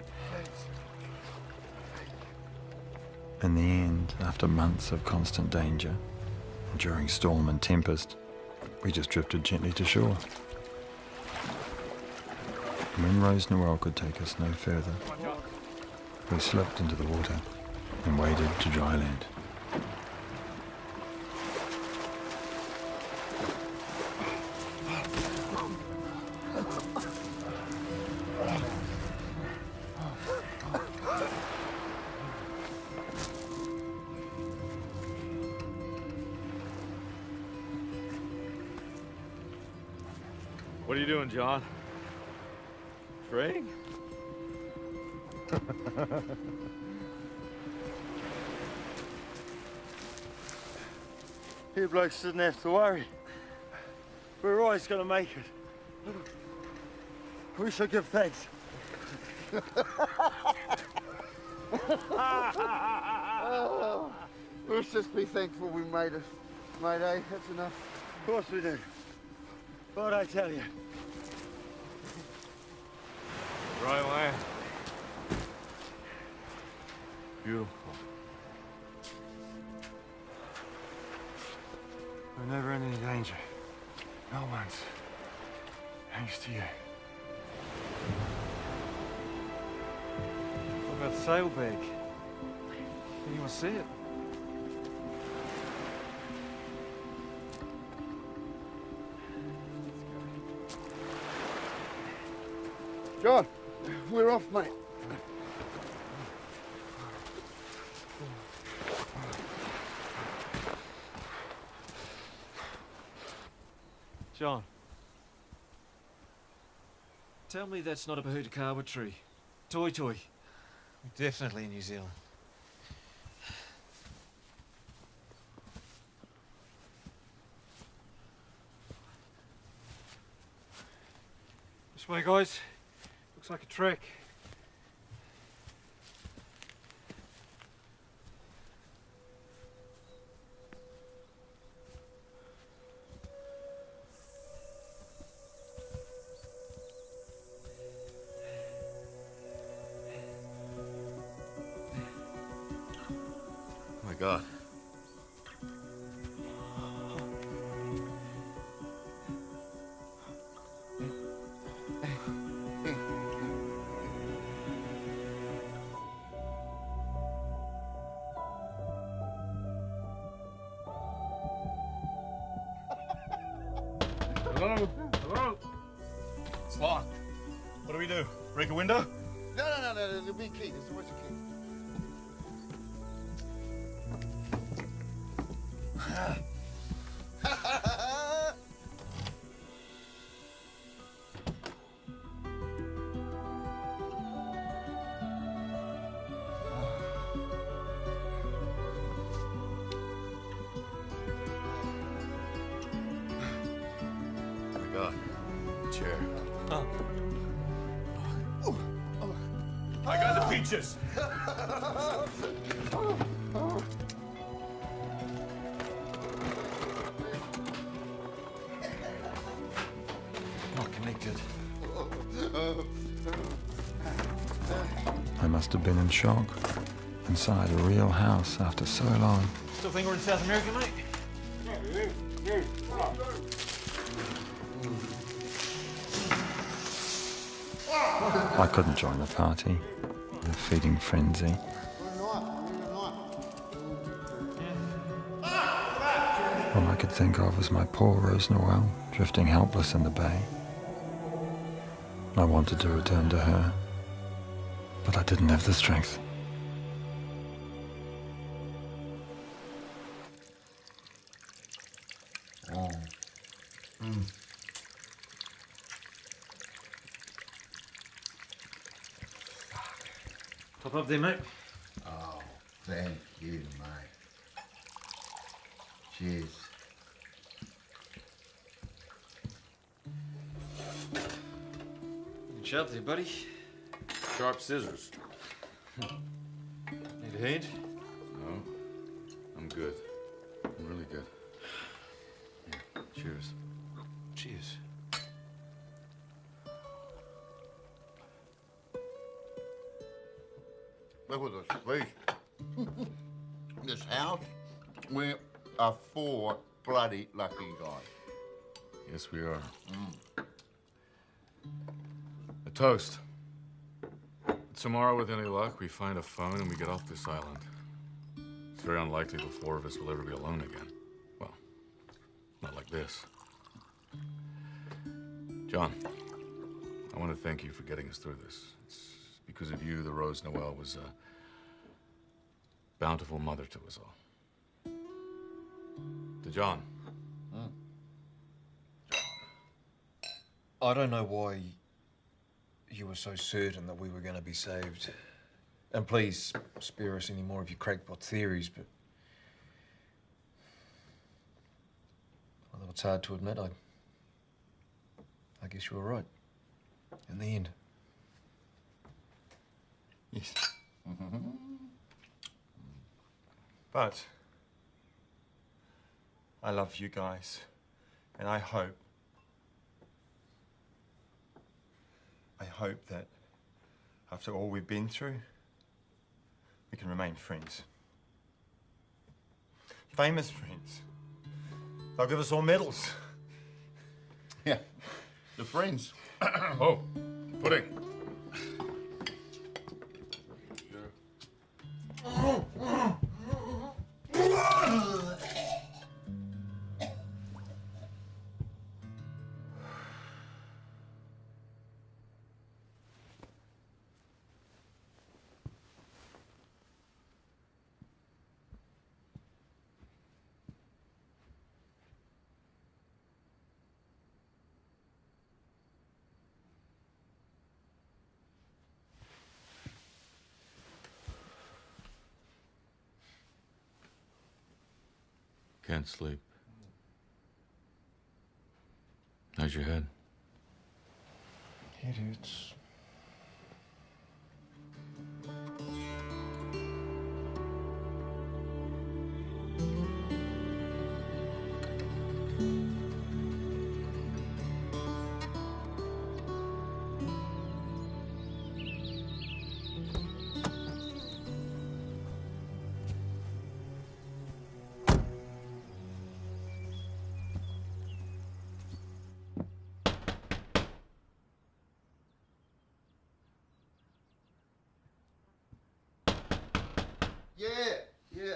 In the end, after months of constant danger, during storm and tempest, we just drifted gently to shore. When Rose-Noëlle could take us no further, we slipped into the water and waded to dry land. What are you doing, John? Praying? You blokes didn't have to worry. We're always going to make it. We should give thanks. Oh, let's just be thankful we made it. Mate, eh? That's enough. Of course we do. What'd I tell you? Right away. Beautiful. We're never in any danger. Not once. Thanks to you. What about the sailbag? You want to see it? John, we're off, mate. John. Tell me that's not a Bahutakawa tree. Toi toi. Definitely in New Zealand. This way, guys. Looks like a track. Oh my God. Hello? Hello? It's locked. What do we do? Break a window? No, there'll be a key. There's always a key. Oh my God. Chair. I got the peaches. Not connected. I must have been in shock, inside a real house after so long. Still think we're in South America, mate? I couldn't join the party, the feeding frenzy. All I could think of was my poor Rose-Noëlle, drifting helpless in the bay. I wanted to return to her, but I didn't have the strength. Oh. Top up there, mate. Oh, thank you, mate. Cheers. Good job there, buddy. Sharp scissors. Need a hand? No, I'm good. I'm really good. Yeah, cheers. Cheers. Look at this place. This house, we are 4 bloody lucky guys. Yes, we are. A toast. Tomorrow, with any luck, we find a phone and we get off this island. It's very unlikely the 4 of us will ever be alone again. Well, not like this. John, I want to thank you for getting us through this. It's because of you, the Rose-Noëlle was a bountiful mother to us all. To John. I don't know why you were so certain that we were going to be saved. And please spare us any more of your crackpot theories, but although it's hard to admit, I guess you were right in the end. Yes. But I love you guys, and I hope that after all we've been through, we can remain friends. Famous friends. They'll give us all medals. Yeah, the friends. Oh, pudding. Can't sleep. How's your head? It hurts. Yeah.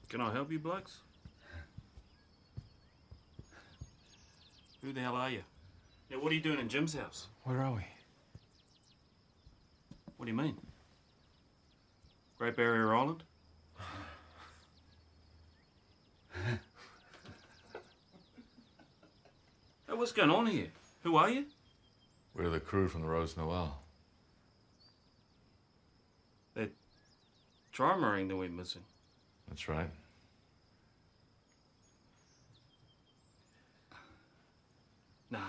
Can I help you, blokes? Who the hell are you? Yeah, what are you doing in Jim's house? Where are we? What do you mean? Great Barrier Island? Hey, what's going on here? Who are you? We're the crew from the Rose-Noëlle. That trimaran that went missing. That's right. Nah.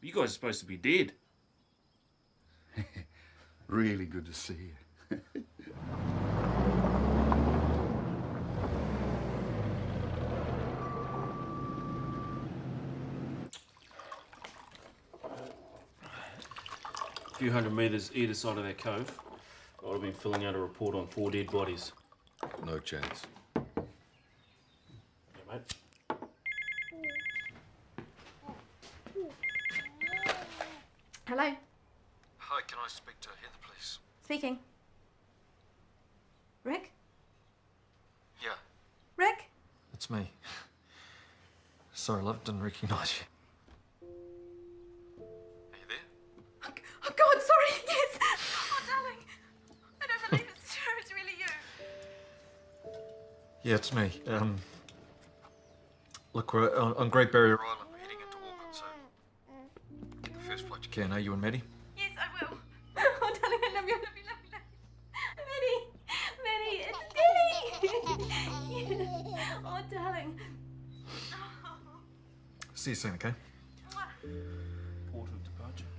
You guys are supposed to be dead. Really good to see you. A few hundred metres either side of that cove, I would have been filling out a report on 4 dead bodies. No chance. Yeah, mate. Hello? Hi, can I speak to Heather, please? Speaking. Rick? Yeah. Rick? It's me. Sorry, love, didn't recognise you. Oh, God, sorry, yes! Oh, darling. I don't believe it's true. It's really you. Yeah, it's me. Look, we're on Great Barrier Island. We're heading into Auckland, so get the first flight you can, you and Maddie? Yes, I will. Oh, darling, I love you, I love you, love you, love you. Maddie! Maddie, it's Daddy! Yeah. Oh, darling. See you soon, okay? Port of departure.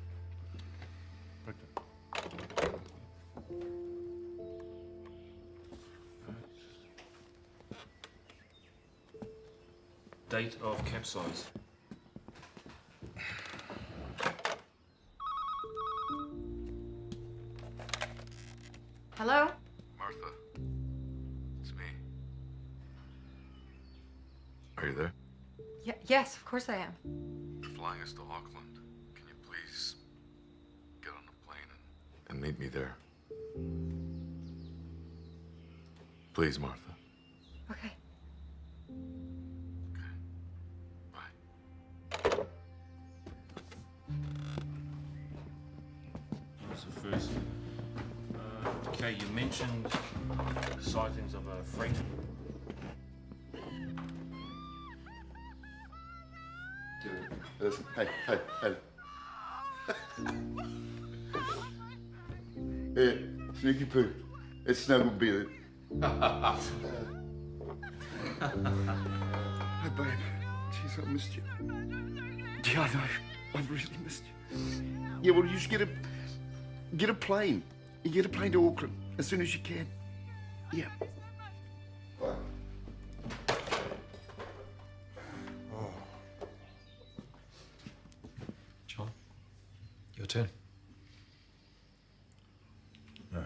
Date of capsized. Hello? Martha, it's me. Are you there? Yes, of course I am. You're flying us to Auckland. Can you please get on a plane and meet me there? Please, Martha. Okay. So first, okay, you mentioned sightings of a freighter. Listen, hey. Sneaky poo. It's Snuggle Billy. Hey, babe. Jeez, I missed you. Yeah, I know. I really missed you. Yeah, well, you just get a plane. You get a plane to Auckland as soon as you can. Yeah. Bye. John, your turn. No.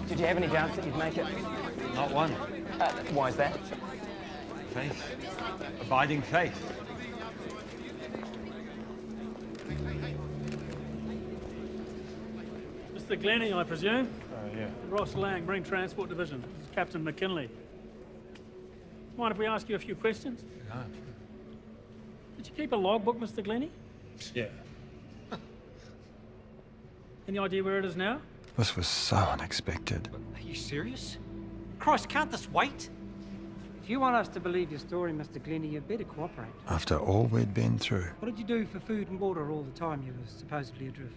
Did you have any doubts that you'd make it? Not one. Why is that? Faith. Abiding faith. Mr. Glennie, I presume? Yeah. Ross Laing, Marine Transport Division. Captain McKinley. Mind if we ask you a few questions? No. Did you keep a logbook, Mr. Glennie? Yeah. Any idea where it is now? This was so unexpected. Are you serious? Christ, can't this wait? If you want us to believe your story, Mr. Glennie, you better cooperate. After all we'd been through. What did you do for food and water all the time you were supposedly adrift?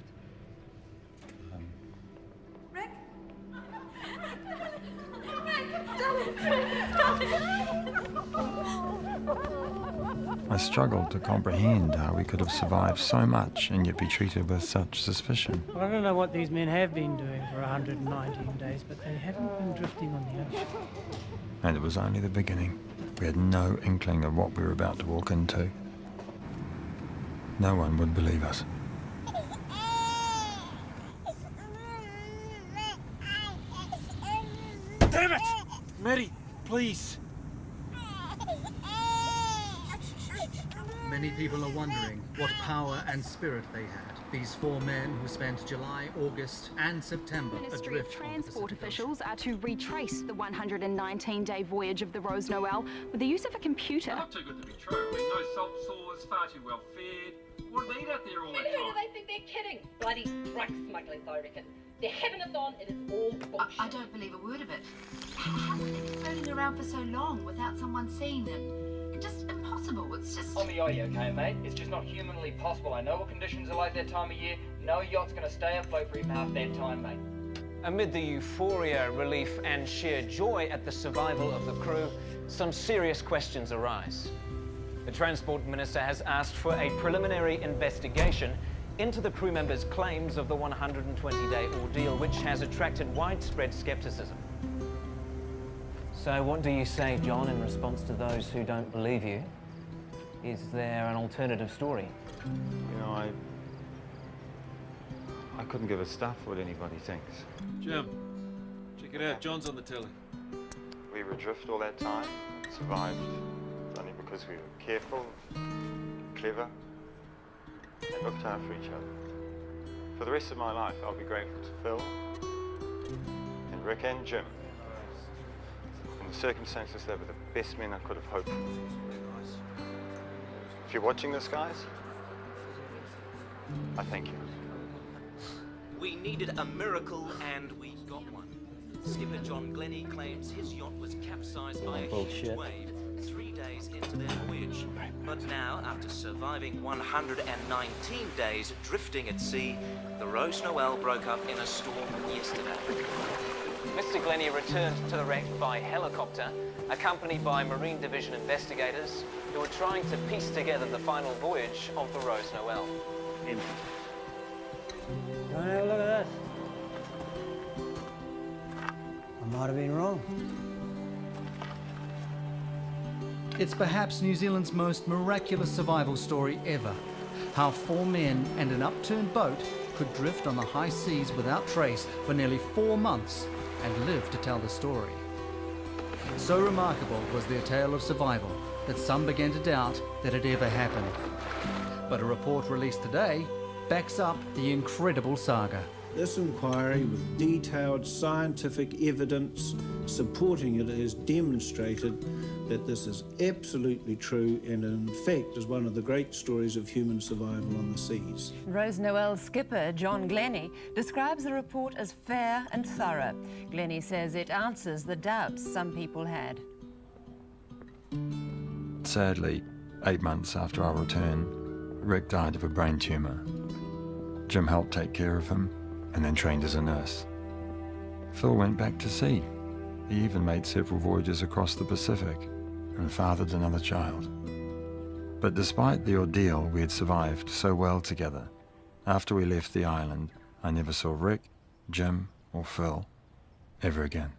I struggled to comprehend how we could have survived so much and yet be treated with such suspicion. I don't know what these men have been doing for 119 days, but they haven't been drifting on the ocean. And it was only the beginning. We had no inkling of what we were about to walk into. No one would believe us. Damn it! Mary, please. Many people are wondering what power and spirit they had. These four men who spent July, August and September Ministry of Transport officials are to retrace the 119-day voyage of the Rose-Noëlle with the use of a computer. Not too good to be true. I mean, no salt sores, far too well fed. What do they eat out there all that And who time? do they think they're kidding? Bloody drug smugglers, I reckon. They're having it on, it is all bullshit. I don't believe a word of it. How can they be floating around for so long without someone seeing them? It's just impossible. It's just... On the eye, okay, mate? It's just not humanly possible. I know what conditions are like that time of year. No yacht's gonna stay afloat for even half that time, mate. Amid the euphoria, relief and sheer joy at the survival of the crew, some serious questions arise. The Transport Minister has asked for a preliminary investigation into the crew members' claims of the 120-day ordeal, which has attracted widespread skepticism. So what do you say, John, in response to those who don't believe you? Is there an alternative story? You know, I couldn't give a stuff what anybody thinks. Jim, check it out. John's on the telly. We were adrift all that time, survived, only because we were careful, clever, and looked after each other. For the rest of my life, I'll be grateful to Phil, and Rick and Jim. In the circumstances, they were the best men I could have hoped for. If you're watching this, guys, I thank you. We needed a miracle, and we got one. Skipper John Glennie claims his yacht was capsized by a huge wave 3 days into their voyage. But now, after surviving 119 days drifting at sea, the Rose-Noëlle broke up in a storm yesterday. Mr. Glennie returned to the wreck by helicopter, accompanied by Marine Division investigators who were trying to piece together the final voyage of the Rose-Noëlle. Don't have a look at this. I might have been wrong. It's perhaps New Zealand's most miraculous survival story ever. How four men and an upturned boat could drift on the high seas without trace for nearly 4 months and live to tell the story. So remarkable was their tale of survival that some began to doubt that it ever happened. But a report released today backs up the incredible saga. This inquiry, with detailed scientific evidence supporting it, has demonstrated that this is absolutely true and in fact is one of the great stories of human survival on the seas. Rose-Noëlle skipper John Glennie describes the report as fair and thorough. Glennie says it answers the doubts some people had. Sadly, 8 months after our return, Rick died of a brain tumour. Jim helped take care of him and then trained as a nurse. Phil went back to sea. He even made several voyages across the Pacific and fathered another child. But despite the ordeal, we had survived so well together. After we left the island, I never saw Rick, Jim, or Phil ever again.